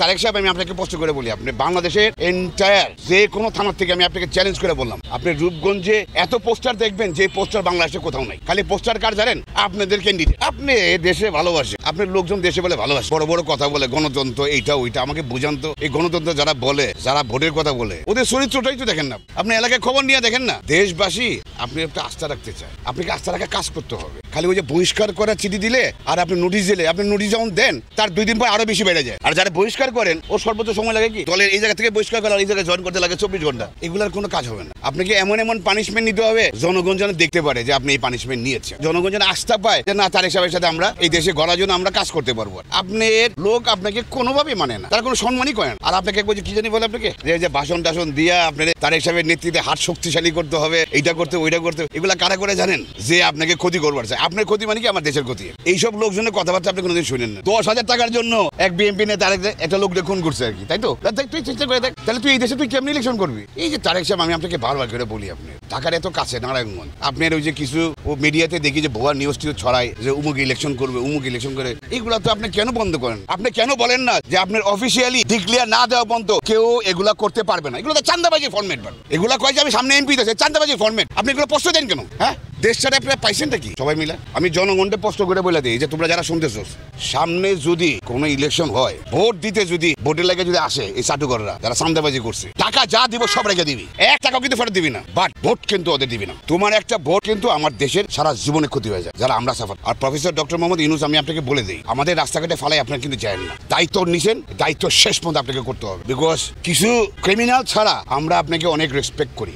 তারেক সাহেব, আমি আপনাকে প্রশ্ন করে বলি, আপনি বাংলাদেশের এন্টায়ার যে কোনো থানার থেকে আমি আপনাকে চ্যালেঞ্জ করে বললাম, আপনি রূপগঞ্জে এত পোস্টার দেখবেন যে পোস্টার বাংলাদেশে কোথাও নাই। খালি পোস্টার কার জানেন? আপনাদের ক্যান্ডিডেট। আপনি দেশে ভালোবাসেন, আপনার লোকজন দেশে বলে ভালোবাসে, বড় বড় কথা বলে গণতন্ত্র এইটা ওইটা। আমাকে বুঝান তো, এই গণতন্ত্র যারা বলে, যারা ভোটের কথা বলে, ওদের চরিত্রটাই তো দেখেন না। আপনি এলাকায় খবর নিয়ে দেখেন না। দেশবাসী আপনি একটা আস্থা রাখতে চায়, আপনাকে আস্থা রাখা কাজ করতে হবে। খালি ওই যে বহিষ্কার করার চিঠি দিলে আর আপনি নোটিশ দিলে, আপনি নোটিশ যখন দেন তার 2 দিন পর আরো বেশি বেড়ে যায়। আর যারা বহিষ্কার করেন ও সর্বোচ্চ সময় লাগে কি, দলের এই জায়গা থেকে বহিষ্কার করা এই জায়গায় জয়েন করতে লাগে 24 ঘন্টা। এগুলার কোনো কাজ হবে না। আপনাকে এমন এমন পানিশমেন্ট নিতে হবে জনগণ যেন দেখতে পারে যে আপনি এই পানিশমেন্ট নিয়েছেন, জনগণ যেন আস্থা পায় যে না, তারেক সাহেবের সাথে আমরা এই দেশে গড়ার জন্য আমরা কাজ করতে পারবো। আপনার লোক আপনাকে কোনোভাবেই মানে না, তারা কোনো সম্মানই করেন। আর আপনাকে বলছে কি জানি বলে, আপনাকে যে ভাষণ টাষণ দিয়া আপনার তারেক সাহেবের নেতৃত্বে হাত শক্তিশালী করতে হবে, এইটা করতে ওইটা করতে। এগুলা কারা করে জানেন? যে আপনাকে ক্ষতি করবার চায়। আপনার ক্ষতি মানে কি? আমার দেশের ক্ষতি। এইসব লোকজনের কথাবার্তা আপনি কোনোদিন শুনেন না। 10,000 টাকার জন্য এক বিএনপি নেতা একটা লোক খুন করছে আর কি, তাই তো? তুই চেষ্টা করে দেখ, তাহলে তুই এই দেশে তুই কেমনি ইলেকশন করবি? এই যে তারেক সাহেব, আমি আপনাকে বারবার করে বলি, আপনি ঢাকার এত কাছে নারায়ণগঞ্জ, আপনার ওই যে কিছু ও মিডিয়াতে দেখি যে ভুয়া নিউজ টিউজ ছড়ায় যে উমুক ইলেকশন করবে, উমুক ইলেকশন করে। এইগুলা তো আপনি কেন বন্ধ করেন? আপনি কেন বলেন না যে আপনার অফিসিয়ালি ডিক্লেয়ার না দেওয়া পর্যন্ত কেউ এগুলা করতে পারবে না? এগুলো তো চান্দাবাজি ফরম্যাট। এগুলা কয় যে আমি সামনে এমপি দিয়েছে, চান্দাবাজি ফরম্যাট। আপনি এগুলো প্রশ্ন দেন কেন? হ্যাঁ, দেশ ছাড়া আপনারা পাইছেনটা কি সবাই মিলে? আমি জনগণকে প্রশ্ন করে বলে দিই যে তোমরা যারা শুনতেছো, সামনে যদি কোনো ইলেকশন হয়, ভোট দিতে যদি ভোটের লাগে যদি আসে এই চাটুকররা যারা চান্দাবাজি করছে, টাকা যা দিব সব রেখে দিবি, 1 টাকাও কিন্তু ফেরত দিবি না, বাট ভোট কিন্তু ওদের দিবি না। তোমার একটা ভোট কিন্তু আমার দেশের সারা জীবনে ক্ষতি হয়ে যায়, যারা আমরা সাফার। আর প্রফেসর ডক্টর মোহাম্মদ ইউনূস, আমি আপনাকে বলে দিই, আমাদের রাস্তাঘাটে ফালাই আপনারা কিন্তু যায় না। দায়িত্ব নিছেন, দায়িত্ব শেষ পর্যন্ত আপনাকে করতে হবে। বিকজ কিছু ক্রিমিনাল ছাড়া আমরা আপনাকে অনেক রেসপেক্ট করি।